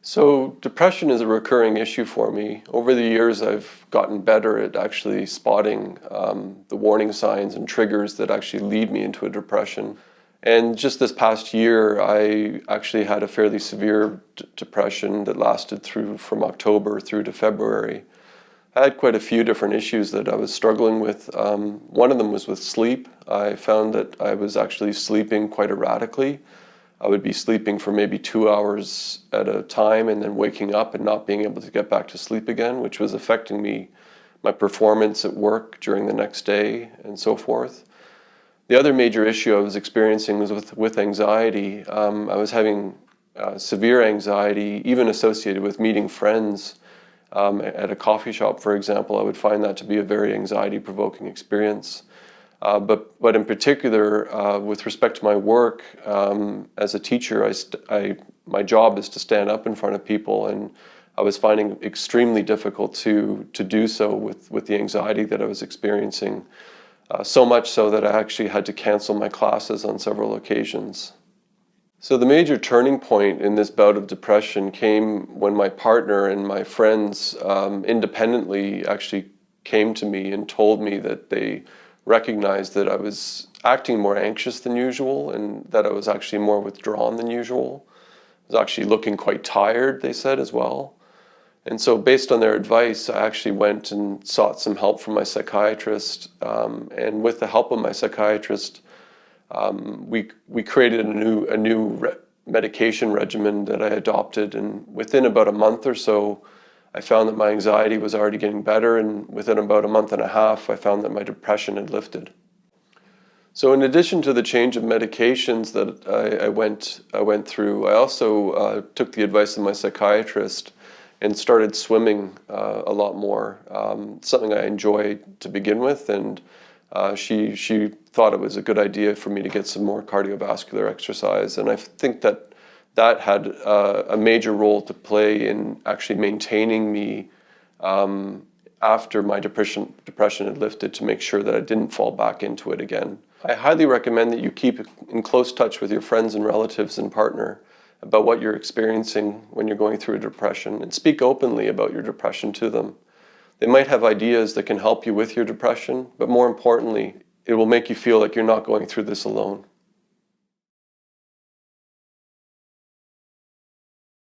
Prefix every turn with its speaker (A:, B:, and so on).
A: So depression is a recurring issue for me. Over the years, I've gotten better at actually spotting the warning signs and triggers that actually lead me into a depression. And just this past year, I actually had a fairly severe depression that lasted from October through to February. I had quite a few different issues that I was struggling with. One of them was with sleep. I found that I was actually sleeping quite erratically. I would be sleeping for maybe 2 hours at a time and then waking up and not being able to get back to sleep again, which was affecting my performance at work during the next day and so forth. The other major issue I was experiencing was with anxiety. I was having severe anxiety, even associated with meeting friends at a coffee shop, for example. I would find that to be a very anxiety-provoking experience. But in particular, with respect to my work, as a teacher, my job is to stand up in front of people, and I was finding it extremely difficult to do so with the anxiety that I was experiencing. So much so that I actually had to cancel my classes on several occasions. So the major turning point in this bout of depression came when my partner and my friends independently actually came to me and told me that they recognized that I was acting more anxious than usual and that I was actually more withdrawn than usual. I was actually looking quite tired, they said, as well. And so based on their advice, I actually went and sought some help from my psychiatrist. And with the help of my psychiatrist, we created a new medication regimen that I adopted. And within about a month or so, I found that my anxiety was already getting better. And within about a month and a half, I found that my depression had lifted. So in addition to the change of medications that I went through, I also took the advice of my psychiatrist and started swimming a lot more, something I enjoyed to begin with, and she thought it was a good idea for me to get some more cardiovascular exercise, and I think that had a major role to play in actually maintaining me after my depression had lifted, to make sure that I didn't fall back into it again. I highly recommend that you keep in close touch with your friends and relatives and partner about what you're experiencing when you're going through a depression, and speak openly about your depression to them. They might have ideas that can help you with your depression, but more importantly, it will make you feel like you're not going through this alone.